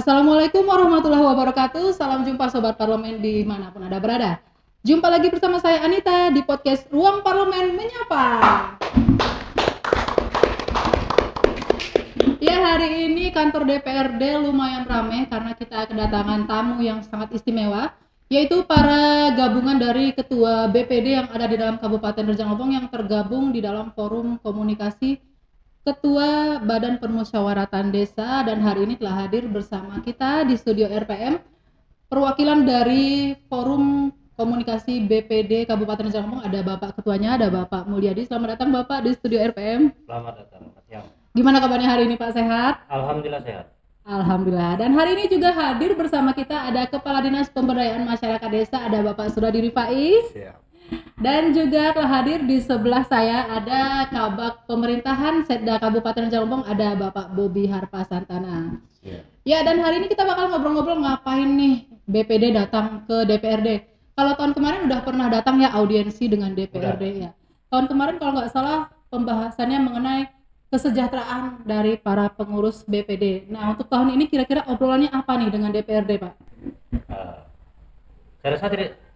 Assalamualaikum warahmatullahi wabarakatuh. Salam jumpa Sobat Parlemen dimanapun Anda berada. Jumpa lagi bersama saya Anita di podcast Ruang Parlemen Menyapa. Ya, hari ini kantor DPRD lumayan ramai karena kita kedatangan tamu yang sangat istimewa, yaitu para gabungan dari ketua BPD yang ada di dalam Kabupaten Rejang Lebong yang tergabung di dalam forum komunikasi Ketua Badan Permusyawaratan Desa, dan hari ini telah hadir bersama kita di studio RPM perwakilan dari Forum Komunikasi BPD Kabupaten Rejang Lebong. Ada Bapak Ketuanya, ada Bapak Mulyadi. Selamat datang Bapak di studio RPM. Selamat datang, Mas Yang. Gimana kabarnya hari ini Pak, sehat? Alhamdulillah sehat. Alhamdulillah. Dan hari ini juga hadir bersama kita ada Kepala Dinas Pemberdayaan Masyarakat Desa, ada Bapak Suradi Rifai. Siap. Dan juga telah hadir di sebelah saya ada Kabak Pemerintahan Setda Kabupaten Rejang Lebong, ada Bapak Bobi Harpa Santana. Ya, dan hari ini kita bakal ngobrol-ngobrol ngapain nih BPD datang ke DPRD. Kalau tahun kemarin udah pernah datang ya audiensi dengan DPRD ya. Tahun kemarin kalau nggak salah pembahasannya mengenai kesejahteraan dari para pengurus BPD. Nah, untuk tahun ini kira-kira obrolannya apa nih dengan DPRD, Pak? Saya rasa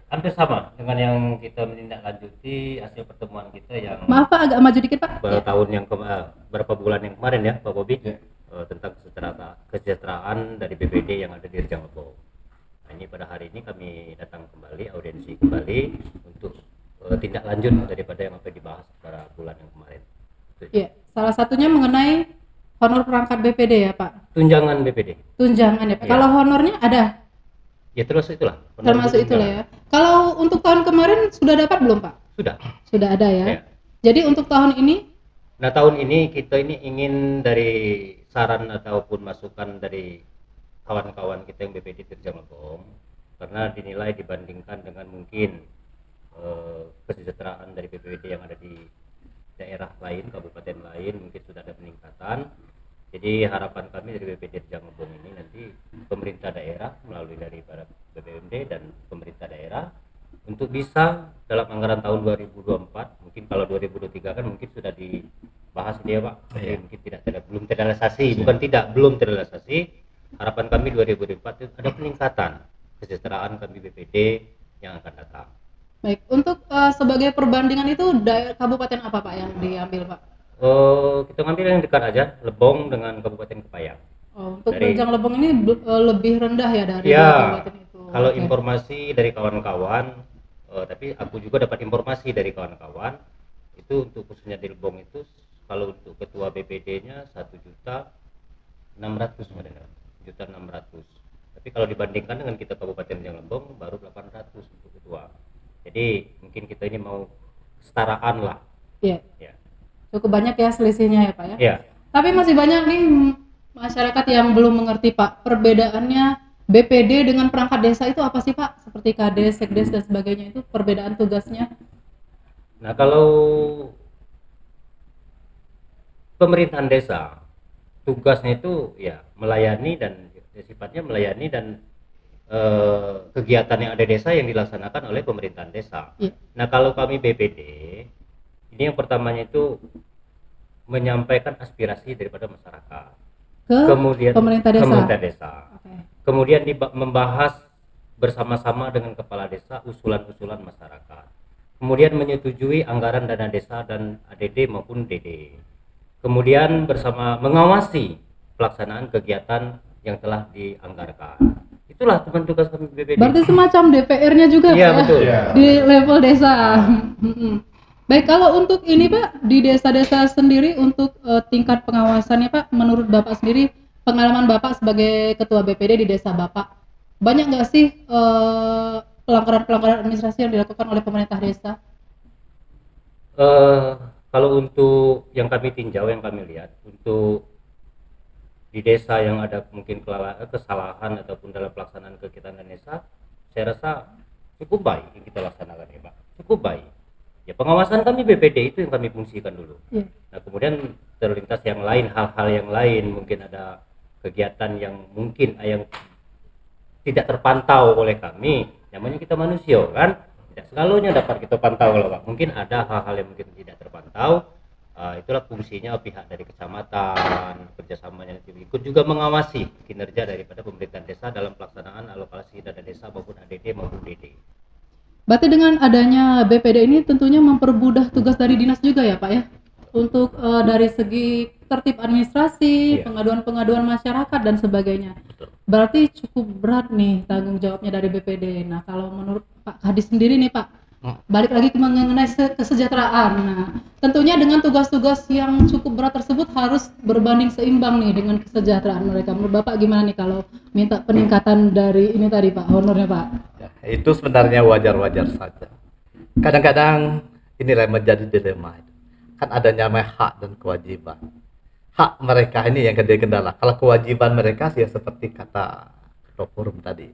hampir sama dengan yang kita menindaklanjuti hasil pertemuan kita yang Maaf Pak, agak maju dikit Pak. Berapa bulan yang kemarin ya Pak Bobi, tentang kesejahteraan dari BPD yang ada di Rejang Lebong. Nah, ini pada hari ini kami datang kembali, audiensi kembali untuk tindak lanjut daripada yang apa dibahas pada bulan yang kemarin. Iya, salah satunya mengenai honor perangkat BPD ya Pak. Tunjangan BPD. Tunjangan ya Pak. Ya. Kalau honornya ada? Ya terus itulah. Termasuk itulah ya. Kalau untuk tahun kemarin sudah dapat belum Pak? Sudah. Sudah ada ya. Ya. Jadi untuk tahun ini? Nah, tahun ini kita ini ingin dari saran ataupun masukan dari kawan-kawan kita yang BPD Rejang Lebong, karena dinilai dibandingkan dengan mungkin kesejahteraan dari BPD yang ada di daerah lain, kabupaten lain, mungkin sudah ada peningkatan. Jadi harapan kami dari BPD Rejang Lebong ini nanti pemerintah daerah melalui dari para BPMD dan pemerintah daerah untuk bisa dalam anggaran tahun 2024, mungkin kalau 2023 kan mungkin sudah dibahas dia Pak, jadi mungkin belum terrealisasi, belum terrealisasi. Harapan kami 2024 itu ada peningkatan kesejahteraan kami BPD yang akan datang. Baik, untuk sebagai perbandingan itu kabupaten apa Pak yang diambil Pak? Kita ngambil yang dekat aja, Lebong dengan Kabupaten Kepayang. Untuk Rejang Lebong ini lebih rendah ya dari kabupaten itu. Kalau informasi dari kawan-kawan, tapi aku juga dapat informasi dari kawan-kawan itu untuk khususnya di Lebong itu kalau untuk ketua BPD-nya 1.600.000 1.600.000. Tapi kalau dibandingkan dengan kita Kabupaten Rejang Lebong baru 800 untuk ketua. Jadi mungkin kita ini mau kesetaraan lah. Iya. Ya. Cukup banyak ya selisihnya ya Pak ya. Iya. Tapi masih banyak nih masyarakat yang belum mengerti Pak, perbedaannya BPD dengan perangkat desa itu apa sih Pak? Seperti Kades, Sekdes dan sebagainya, itu perbedaan tugasnya. Nah, kalau pemerintahan desa tugasnya itu ya melayani dan sifatnya melayani dan kegiatan yang ada di desa yang dilaksanakan oleh pemerintahan desa. Iya. Nah, kalau kami BPD ini yang pertamanya itu menyampaikan aspirasi daripada masyarakat. Kemudian pemerintah desa. Okay. Kemudian membahas bersama-sama dengan kepala desa usulan-usulan masyarakat. Kemudian menyetujui anggaran dana desa dan ADD maupun DD. Kemudian bersama mengawasi pelaksanaan kegiatan yang telah dianggarkan. Itulah tugas kami BPD. Berarti semacam DPR-nya juga ya, betul. Di level desa. Baik, kalau untuk ini Pak, di desa-desa sendiri untuk tingkat pengawasannya Pak, menurut Bapak sendiri, pengalaman Bapak sebagai ketua BPD di desa Bapak, banyak nggak sih pelanggaran-pelanggaran administrasi yang dilakukan oleh pemerintah desa? Kalau untuk yang kami tinjau, yang kami lihat, untuk di desa yang ada mungkin kesalahan ataupun dalam pelaksanaan kegiatan desa, saya rasa cukup baik yang kita laksanakan ya Pak, cukup baik. Ya, pengawasan kami BPD itu yang kami fungsikan dulu. Nah, kemudian terlintas yang lain, hal-hal yang lain, mungkin ada kegiatan yang mungkin yang tidak terpantau oleh kami. Namanya kita manusia kan, tidak selalunya dapat kita pantau loh Pak. Mungkin ada hal-hal yang mungkin tidak terpantau, Itulah fungsinya pihak dari kecamatan, kerjasamanya nanti ikut juga mengawasi kinerja daripada pemerintahan desa dalam pelaksanaan alokasi dana desa maupun ADD maupun DD. Berarti dengan adanya BPD ini tentunya mempermudah tugas dari dinas juga ya Pak ya? Untuk dari segi tertib administrasi, Iya. pengaduan-pengaduan masyarakat dan sebagainya. Betul. Berarti cukup berat nih tanggung jawabnya dari BPD. Nah, kalau menurut Pak Kadis sendiri nih Pak, balik lagi ke mengenai kesejahteraan. Nah, tentunya dengan tugas-tugas yang cukup berat tersebut harus berbanding seimbang nih dengan kesejahteraan mereka. Menurut Bapak gimana nih kalau minta peningkatan dari ini tadi Pak, honornya Pak? Ya, itu sebenarnya wajar-wajar saja. Kadang-kadang inilah yang menjadi dilema. Kan adanya hak dan kewajiban. Hak mereka ini yang jadi kendala. Kalau kewajiban mereka ya seperti kata Ketua Forum tadi,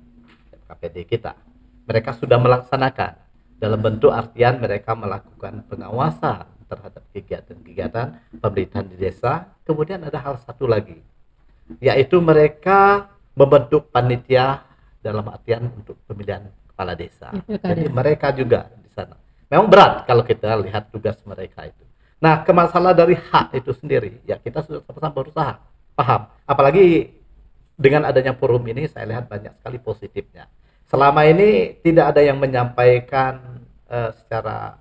KPD kita. Mereka sudah melaksanakan dalam bentuk artian mereka melakukan pengawasan terhadap kegiatan-kegiatan pemerintahan di desa. Kemudian ada hal satu lagi, yaitu mereka membentuk panitia dalam artian untuk pemilihan kepala desa. Jadi mereka juga di sana. Memang berat kalau kita lihat tugas mereka itu. Nah, kemasalah dari hak itu sendiri, ya kita sudah sama-sama berusaha paham. Apalagi dengan adanya forum ini, saya lihat banyak sekali positifnya. Selama ini tidak ada yang menyampaikan secara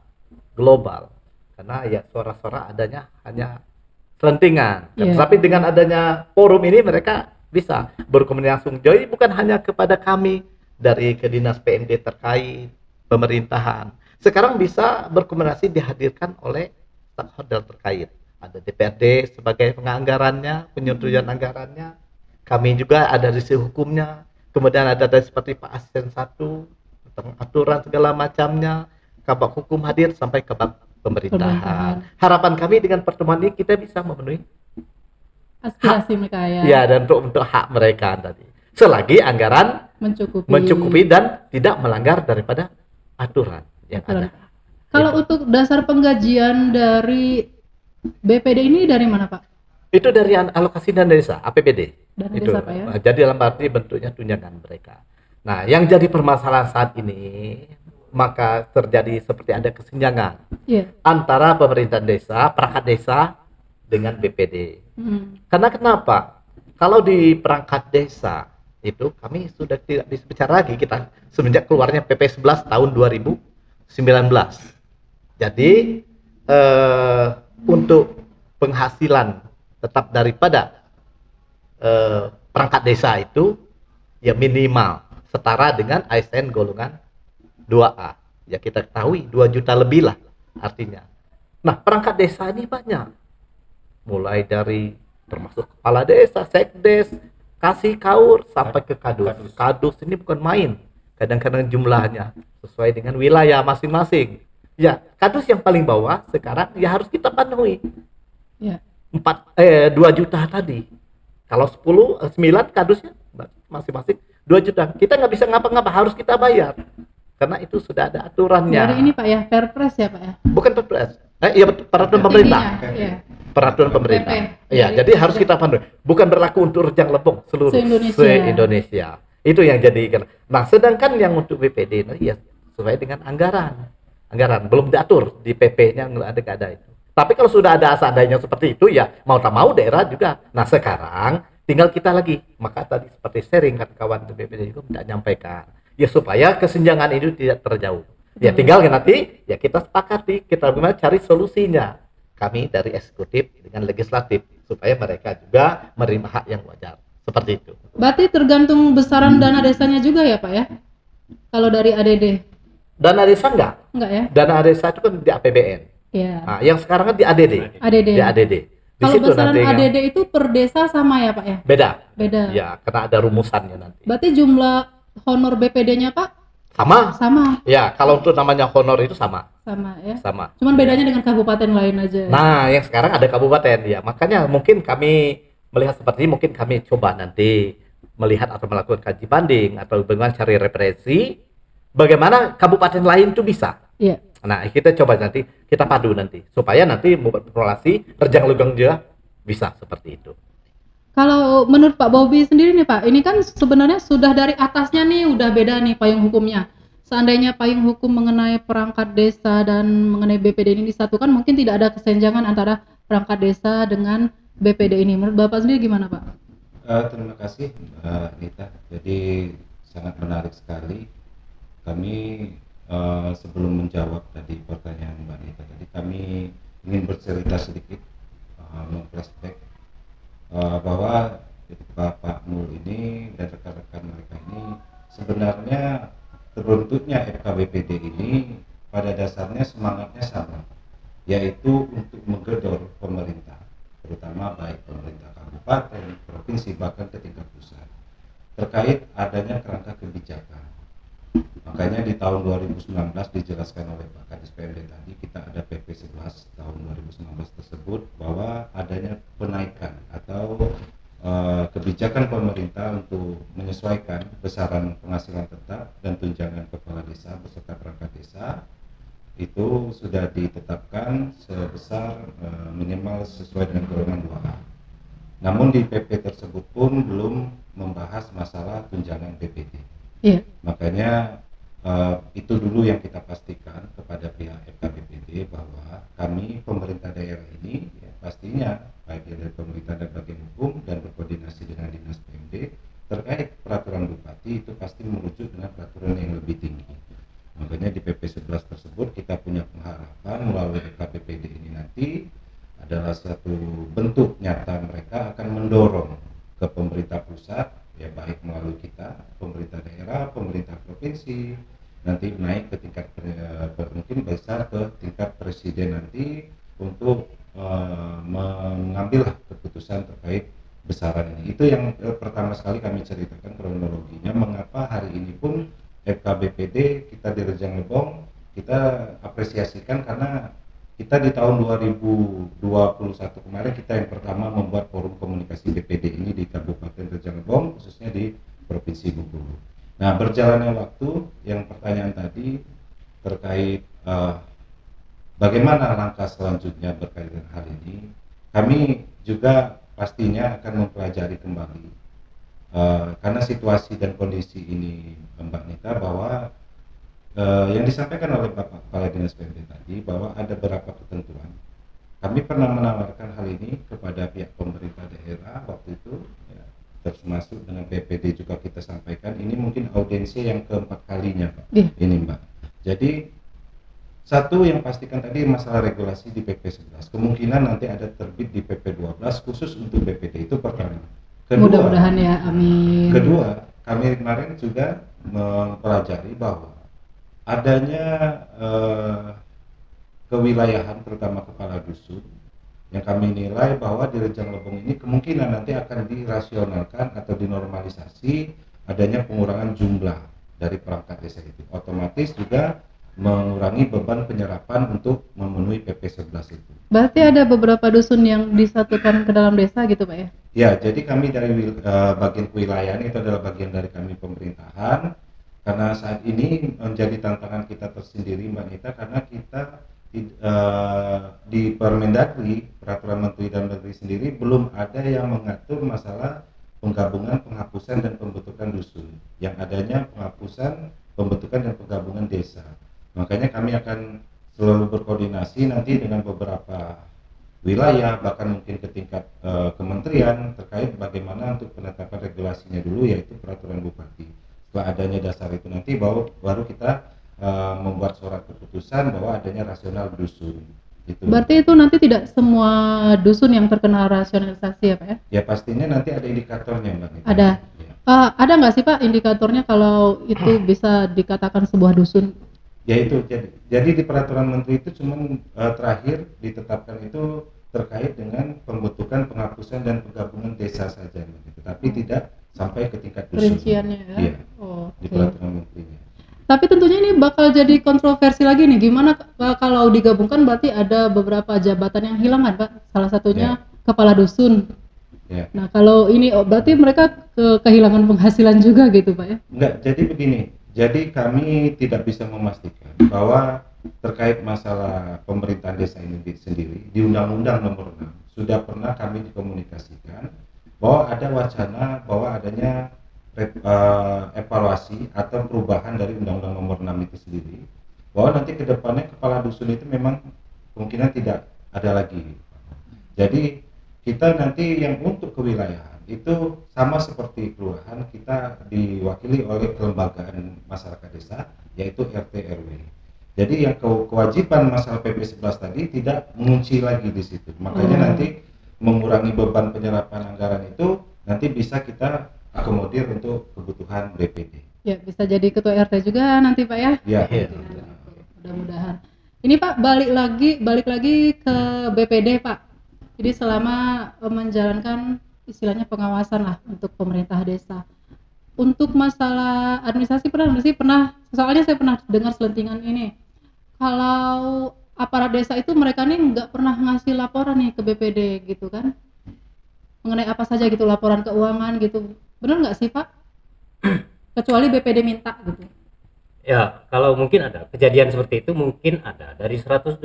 global, karena ya suara-suara adanya hanya selentingan. Tapi dengan adanya forum ini mereka bisa berkomunikasi langsung. Jadi bukan hanya kepada kami dari ke dinas PMD terkait pemerintahan. Sekarang bisa berkomunikasi dihadirkan oleh stakeholder terkait. Ada DPRD sebagai penganggarannya, penyetujuan anggarannya. Kami juga ada di sisi hukumnya. Kemudian ada dari seperti Pak Asisten 1 tentang aturan segala macamnya. Kabak hukum hadir sampai kabak pemerintahan. Harapan kami dengan pertemuan ini kita bisa memenuhi aspirasi mereka ya. Ya, dan untuk hak mereka tadi. Selagi anggaran mencukupi dan tidak melanggar daripada aturan yang ada. Kalau untuk dasar penggajian dari BPD ini dari mana Pak? Itu dari alokasi dana desa, APBD. Dana itu. Desa, Pak, ya? Jadi dalam arti bentuknya tunjangan mereka. Nah, yang jadi permasalahan saat ini, maka terjadi seperti ada kesenjangan antara pemerintahan desa, perangkat desa dengan BPD. Karena kenapa? Kalau di perangkat desa itu kami sudah tidak bisa bicara lagi kita semenjak keluarnya PP 11 tahun 2019. Jadi untuk penghasilan tetap daripada perangkat desa itu ya minimal setara dengan ASN golongan 2A. Ya kita ketahui 2 juta lebih lah artinya. Nah, perangkat desa ini banyak. Mulai dari termasuk kepala desa, sekdes, kasih kaur sampai ke kadus. Kadus ini bukan main. Kadang-kadang jumlahnya sesuai dengan wilayah masing-masing. Ya, kadus yang paling bawah sekarang ya harus kita penuhi. Ya. 2 juta tadi. Kalau 9 kadusnya masing-masing 2 juta. Kita nggak bisa ngapa-ngapa, harus kita bayar. Karena itu sudah ada aturannya. Dari ini Pak ya, Perpres ya Pak ya? Bukan Perpres. Iya, peraturan pemerintah. Peraturan pemerintah. Iya, jadi harus kita penuhi. Bukan berlaku untuk Rejang Lebong seluruh se-Indonesia. Itu yang jadi. Nah, sedangkan yang untuk BPD ya sesuai dengan anggaran. Anggaran belum diatur di PP-nya, nggak ada itu. Tapi kalau sudah ada seandainya seperti itu ya mau tak mau daerah juga. Nah, sekarang tinggal kita lagi. Maka tadi seperti sharing kan kawan BPD itu tidak nyampaikan. Ya supaya kesenjangan itu tidak terjauh. Ya tinggal nanti ya kita sepakati, kita bagaimana cari solusinya. Kami dari eksekutif dengan legislatif supaya mereka juga menerima hak yang wajar. Seperti itu. Berarti tergantung besaran dana desanya juga ya Pak ya? Kalau dari ADD? Dana desa enggak? Enggak ya? Dana desa itu kan di APBN. Iya. Nah, yang sekarang kan di ADD. Di ADD. Kalau besaran ADD itu per desa sama ya Pak ya? Beda. Ya, karena ada rumusannya nanti. Berarti jumlah honor BPD-nya Pak? Sama. Ya, kalau untuk namanya honor itu sama. Sama ya? Sama. Cuman bedanya dengan kabupaten lain aja. Nah, yang sekarang ada kabupaten ya. Makanya mungkin kami melihat seperti ini, mungkin kami coba nanti melihat atau melakukan kaji banding atau bagaimana cari referensi bagaimana kabupaten lain itu bisa. Iya. Nah, kita coba nanti kita padu nanti supaya nanti membuat populasi Rejang Lebong juga bisa seperti itu. Kalau menurut Pak Bobi sendiri nih Pak, ini kan sebenarnya sudah dari atasnya nih udah beda nih payung hukumnya. Seandainya payung hukum mengenai perangkat desa dan mengenai BPD ini disatukan, mungkin tidak ada kesenjangan antara perangkat desa dengan BPD ini. Menurut Bapak sendiri gimana, Pak? Terima kasih Mbak Nita. Jadi sangat menarik sekali. Kami sebelum menjawab tadi pertanyaan Mbak Nita tadi, kami ingin bercerita sedikit, memflashback bahwa Pak Mul ini dan rekan-rekan mereka ini sebenarnya terbentuknya FKBPD ini pada dasarnya semangatnya sama, yaitu untuk menggedor pemerintah, terutama baik pemerintah kabupaten, provinsi, bahkan ke tingkat pusat, terkait adanya kerangka kebijakan. Makanya di tahun 2019 dijelaskan oleh Pak Kadis PMD tadi, kita ada PP 11 tahun 2019 tersebut bahwa adanya penaikan atau kebijakan pemerintah untuk menyesuaikan besaran penghasilan tetap dan tunjangan kepala desa beserta perangkat desa itu sudah ditetapkan sebesar minimal sesuai dengan golongan 2A. Namun di PP tersebut pun belum membahas masalah tunjangan BPD. Iya. Makanya itu dulu yang kita pastikan kepada pihak FKBPD bahwa kami pemerintah daerah ini ya, pastinya baik dari pemerintah dan bagian hukum dan berkoordinasi dengan dinas PMD terkait peraturan bupati itu pasti merujuk dengan peraturan yang lebih tinggi. Makanya di PP 11 tersebut kita punya pengharapan melalui FKBPD ini nanti adalah satu bentuk nyata mereka akan mendorong ke pemerintah pusat ya, baik melalui kita pemerintah daerah, pemerintah provinsi, nanti naik ke tingkat mungkin besar ke tingkat presiden nanti untuk mengambil keputusan terkait besaran ini. Itu yang pertama sekali kami ceritakan kronologinya mengapa hari ini pun FKBPD kita di Rejang Lebong kita apresiasikan karena kita di tahun 2021 kemarin kita yang pertama membuat forum komunikasi BPD ini di Kabupaten Rejang Lebong khususnya di Provinsi Bengkulu. Nah, berjalannya waktu, yang pertanyaan tadi terkait bagaimana langkah selanjutnya berkaitan hal ini, kami juga pastinya akan mempelajari kembali karena situasi dan kondisi ini Mbak Nita bahwa yang disampaikan oleh Bapak Kepala Dinas PMD tadi bahwa ada beberapa ketentuan. Kami pernah menawarkan hal ini kepada pihak pemerintah daerah waktu itu ya, termasuk dengan BPD juga kita sampaikan. Ini mungkin audiensi yang keempat kalinya Pak. Ini Mbak. Jadi satu yang pastikan tadi masalah regulasi di PP 11. Kemungkinan nanti ada terbit di PP 12 khusus untuk BPD, itu pertama. Kedua, mudah-mudahan ya, amin. Kedua, kami kemarin juga mempelajari bahwa adanya kewilayahan terutama kepala dusun yang kami nilai bahwa di Rejang Lebong ini kemungkinan nanti akan dirasionalkan atau dinormalisasi adanya pengurangan jumlah dari perangkat desa itu, otomatis juga mengurangi beban penyerapan untuk memenuhi PP 11 itu. Berarti ada beberapa dusun yang disatukan ke dalam desa gitu Pak ya? Ya, jadi kami dari bagian kewilayahan itu adalah bagian dari kami pemerintahan, karena saat ini menjadi tantangan kita tersendiri Mbak Nita, karena kita di Permendagri, Peraturan Menteri Dalam Negeri sendiri belum ada yang mengatur masalah penggabungan, penghapusan dan pembentukan dusun. Yang adanya penghapusan, pembentukan dan penggabungan desa. Makanya kami akan selalu berkoordinasi nanti dengan beberapa wilayah, bahkan mungkin ke tingkat kementerian terkait bagaimana untuk penetapan regulasinya dulu, yaitu peraturan bupati. Setelah adanya dasar itu nanti baru kita membuat surat keputusan bahwa adanya rasional dusun. Itu. Berarti itu nanti tidak semua dusun yang terkena rasionalisasi ya Pak ya? Ya pastinya nanti ada indikatornya Mbak Nita. Ada. Ya. Ada nggak sih Pak indikatornya kalau itu bisa dikatakan sebuah dusun? Ya itu jadi di peraturan menteri itu cuman terakhir ditetapkan itu terkait dengan pembentukan, penghapusan dan penggabungan desa saja, tapi tidak sampai ke tingkat dusun. Rinciannya ya? Iya. Oh, Di okay. peraturan menterinya. Tapi tentunya ini bakal jadi kontroversi lagi nih. Gimana kalau digabungkan berarti ada beberapa jabatan yang hilang kan Pak? Salah satunya kepala dusun. Ya. Nah kalau ini berarti mereka kehilangan penghasilan juga gitu Pak ya? Enggak, jadi begini. Jadi kami tidak bisa memastikan bahwa terkait masalah pemerintahan desa ini sendiri di Undang-Undang Nomor 6 sudah pernah kami dikomunikasikan bahwa ada wacana bahwa adanya evaluasi atau perubahan dari Undang-Undang Nomor 6 itu sendiri, bahwa nanti ke depannya kepala dusun itu memang kemungkinan tidak ada lagi. Jadi kita nanti yang untuk kewilayahan itu sama seperti kelurahan, kita diwakili oleh kelembagaan masyarakat desa yaitu RT RW. Jadi yang kewajiban masalah PP 11 tadi tidak mengunci lagi di situ. Makanya nanti mengurangi beban penyerapan anggaran itu nanti bisa kita akomodir untuk kebutuhan BPD. Ya, bisa jadi ketua RT juga nanti Pak ya. Ya. Iya. Mudah-mudahan. Ini Pak balik lagi ke BPD Pak. Jadi selama menjalankan istilahnya pengawasan lah untuk pemerintah desa. Untuk masalah administrasi pernah, soalnya saya pernah dengar selentingan ini. Kalau aparat desa itu mereka nih nggak pernah ngasih laporan nih ke BPD gitu kan? Mengenai apa saja gitu, laporan keuangan gitu. Benar nggak sih Pak? Kecuali BPD minta gitu. Ya, kalau mungkin ada kejadian seperti itu, mungkin ada. Dari 122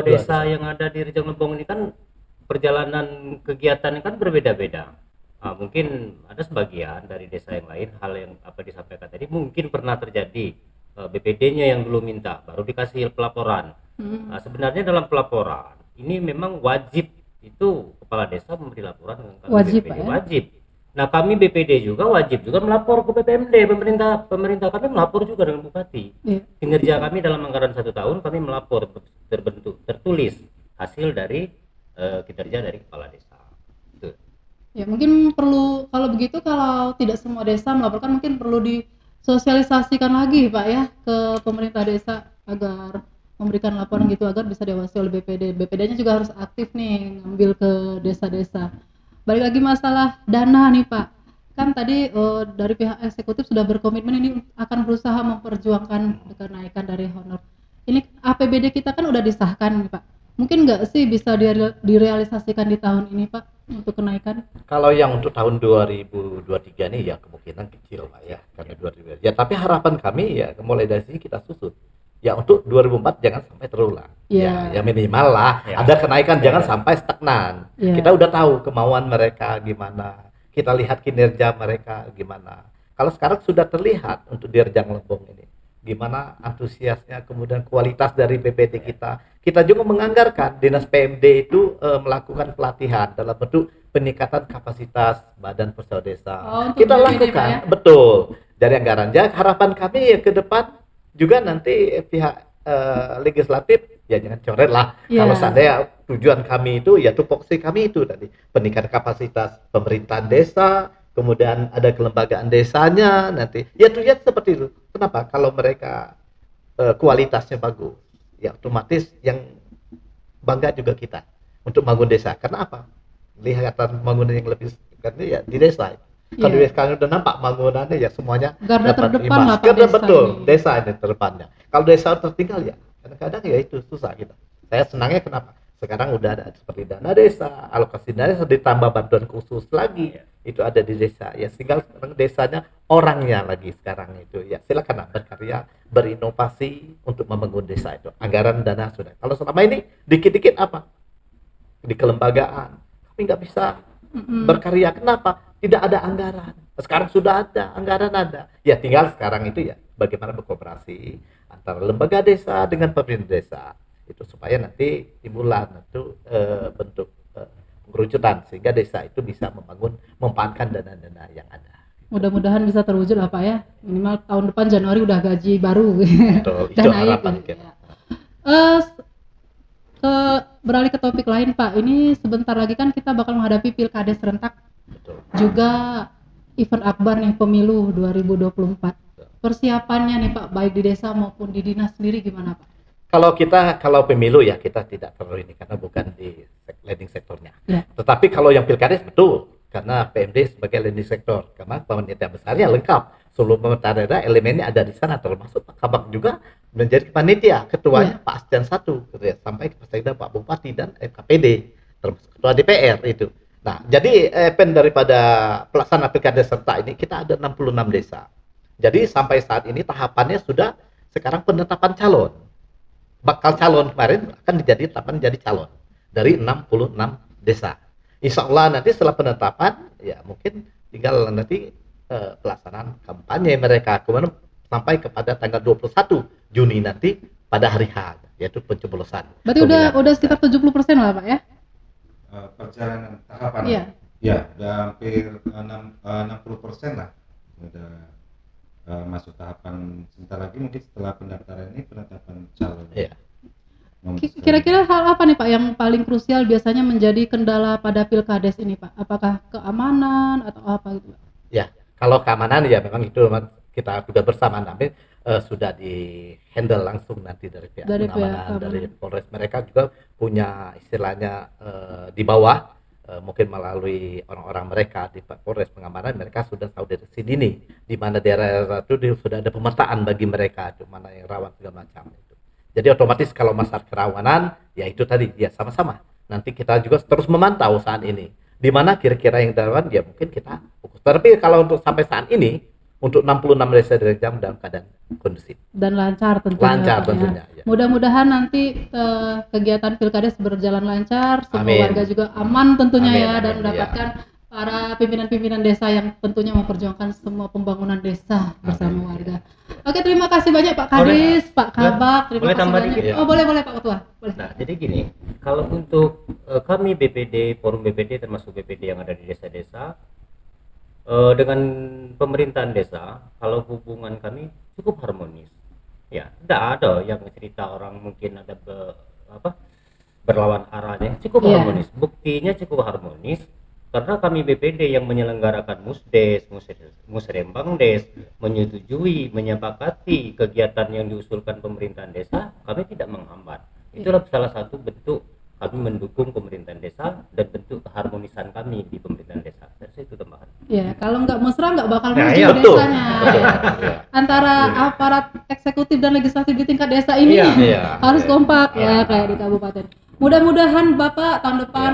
desa yang ada di Rejang Lempong ini kan perjalanan kegiatannya kan berbeda-beda. Mungkin ada sebagian dari desa yang lain hal yang apa disampaikan tadi mungkin pernah terjadi, BPD-nya yang dulu minta baru dikasih pelaporan. Sebenarnya dalam pelaporan ini memang wajib itu kepala desa memberi laporan dengan Wajib, BPD, Pak, ya? wajib. Nah, kami BPD juga wajib juga melapor ke BPMD, pemerintah kami melapor juga dengan bupati. Iya. Kinerja kami dalam anggaran 1 tahun kami melapor tertulis hasil dari kinerja dari kepala desa. Itu. Ya mungkin perlu, kalau begitu kalau tidak semua desa melaporkan mungkin perlu disosialisasikan lagi Pak ya ke pemerintah desa agar memberikan laporan gitu agar bisa diawasi oleh BPD. BPD-nya juga harus aktif nih ngambil ke desa-desa. Balik lagi masalah dana nih Pak. Kan tadi dari pihak eksekutif sudah berkomitmen ini akan berusaha memperjuangkan kenaikan dari honor. Ini APBD kita kan udah disahkan nih Pak. Mungkin nggak sih bisa direalisasikan di tahun ini Pak untuk kenaikan? Kalau yang untuk tahun 2023 nih ya kemungkinan kecil Pak ya, karena 2023. Ya tapi harapan kami ya mulai dari sini kita susut. Ya untuk 2004 jangan sampai terulang. Iya. Ya minimal lah Ya. ada kenaikan, jangan sampai stagnan. Iya. Kita udah tahu kemauan mereka gimana. Kita lihat kinerja mereka gimana. Kalau sekarang sudah terlihat untuk di Rejang Lempong ini gimana antusiasnya, kemudian kualitas dari BPD kita. Kita juga menganggarkan Dinas PMD itu melakukan pelatihan dalam bentuk peningkatan kapasitas Badan Pusat Desa. Untuk Kita BPD, lakukan, Pak, ya? betul. Dari anggaran. Jadi harapan kami ya ke depan juga nanti pihak legislatif ya jangan coret lah. Iya. Kalau seandainya tujuan kami itu ya tupoksi kami itu tadi peningkatan kapasitas pemerintahan desa, kemudian ada kelembagaan desanya nanti ya tujuan seperti itu. Kenapa? Kalau mereka kualitasnya bagus ya otomatis yang bangga juga kita untuk bangun desa. Karena apa? Lihatan bangunan yang lebih karena ya di desa. Kalau Iya. di sekarang udah nampak bangunannya ya semuanya Garda dapat terdepan imbas. lah Pak Garda desa betul, ini. desa ini terdepannya. Kalau desa tertinggal ya kadang-kadang ya itu susah kita. Saya senangnya kenapa? Sekarang udah ada seperti dana desa, alokasi dana desa ditambah bantuan khusus lagi itu ada di desa. Ya tinggal sekarang desanya orangnya lagi sekarang itu. Ya silakan berkarya, berinovasi untuk membangun desa itu. Anggaran dana sudah. Kalau selama ini dikit-dikit apa? Di kelembagaan kami nggak bisa berkarya. Kenapa? Tidak ada anggaran. Sekarang sudah ada anggaran ada. Ya tinggal sekarang itu ya bagaimana berkooperasi antara lembaga desa dengan pemerintah desa itu supaya nanti timbulan itu bentuk pengerucutan sehingga desa itu bisa memanfaatkan dana-dana yang ada. Mudah-mudahan bisa terwujud lah Pak ya. Minimal tahun depan Januari udah gaji baru. Betul, itu Dan naik harapan gitu. kita. Beralih ke topik lain Pak. Ini sebentar lagi kan kita bakal menghadapi pilkada serentak, Betul. juga event akbar nih pemilu 2024. Persiapannya nih Pak baik di desa maupun di dinas sendiri gimana Pak? Kalau pemilu ya kita tidak perlu ini karena bukan di leading sektornya. Ya. Tetapi kalau yang pilkades betul karena PMD sebagai leading sektor karena panitia besarnya lengkap. Seluruh pemerintah daerah elemennya ada di sana termasuk Pak Kabak juga menjadi panitia ketuanya Pak Asjan 1 gitu ya, sampai ke Sekda Pak Bupati dan FKPD termasuk ketua DPR itu. Nah, jadi event daripada pelaksana pilkada serta ini kita ada 66 desa. Jadi sampai saat ini tahapannya sudah sekarang penetapan calon. Bakal calon kemarin akan jadi calon dari 66 desa. Insya Allah nanti setelah penetapan ya mungkin tinggal nanti pelaksanaan kampanye mereka kemudian sampai kepada tanggal 21 Juni nanti pada hari H yaitu pencoblosan. Berarti udah sekitar 70% lah Pak ya? perjalanan tahapan. Iya. Ya, udah hampir 60% lah udah masuk tahapan. Sebentar lagi mungkin setelah pendaftaran ini penetapan calon. Iya. Kira-kira hal apa nih Pak yang paling krusial biasanya menjadi kendala pada Pilkades ini Pak? Apakah keamanan atau apa gitu Pak? Ya, kalau keamanan ya memang itu memang kita juga bersama tapi sudah di handle langsung nanti dari pihak Dari pengamanan pihak dari Polres. Mereka juga punya istilahnya di bawah mungkin melalui orang-orang mereka di Polres pengamanan, mereka sudah tahu dari dini di mana daerah itu sudah ada pemetaan bagi mereka di mana yang rawan segala macam itu. Jadi otomatis kalau masalah kerawanan ya itu tadi ya sama-sama. Nanti kita juga terus memantau saat ini di mana kira-kira yang rawan ya mungkin kita fokus. Tapi kalau untuk sampai saat ini untuk 66 desa dari jam dalam keadaan kondusif Dan lancar tentunya. lancar Pak, ya. tentunya ya. Mudah-mudahan nanti kegiatan Pilkades berjalan lancar, semua Amin. warga juga aman tentunya Amin, ya dan amin, mendapatkan para pimpinan-pimpinan desa yang tentunya memperjuangkan semua pembangunan desa bersama warga. Oke, terima kasih banyak Pak Kadis, Pak Kabak, terima boleh kasih tambah banyak. dikit ya? Oh, boleh Pak Ketua. Boleh. Nah, jadi gini, kalau untuk kami BPD, forum BPD termasuk BPD yang ada di desa-desa, dengan pemerintahan desa, kalau hubungan kami cukup harmonis. Ya, tidak ada yang cerita orang mungkin ada berlawan arahnya, cukup Iya. harmonis. Buktinya cukup harmonis karena kami BPD yang menyelenggarakan Musrembang Des, menyetujui, menyepakati kegiatan yang diusulkan pemerintahan desa, kami tidak menghambat. Itulah salah satu bentuk kami mendukung pemerintahan desa dan bentuk keharmonisan kami di pemerintahan desa. Dari itu tambahan. Ya, kalau nggak mesra nggak bakal Nah, maju iya, betul. desanya. Betul. Antara aparat eksekutif dan legislatif di tingkat desa ini Iya. harus kompak Iya. ya kayak di kabupaten. Mudah-mudahan Bapak tahun depan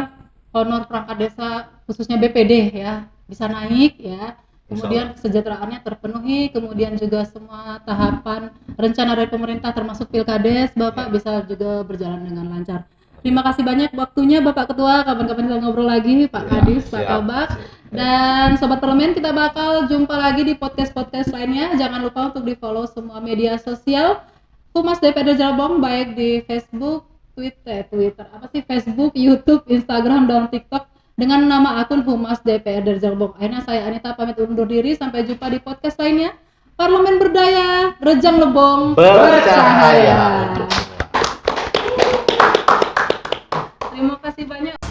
honor perangkat desa khususnya BPD ya bisa naik ya. Kemudian kesejahteraannya terpenuhi, kemudian juga semua tahapan rencana dari pemerintah termasuk Pilkades Bapak bisa juga berjalan dengan lancar. Terima kasih banyak waktunya Bapak Ketua, kapan-kapan kita ngobrol lagi Pak Kadis, Pak siap. Kabak. Dan Sobat Parlemen, kita bakal jumpa lagi di podcast-podcast lainnya. Jangan lupa untuk di-follow semua media sosial Humas DPD Jalbong, baik di Facebook, Facebook, YouTube, Instagram, dan TikTok dengan nama akun Humas DPD Jalbong. Akhirnya saya Anita pamit undur diri, sampai jumpa di podcast lainnya. Parlemen berdaya, Rejang Lebong Bercahaya. Terima kasih banyak.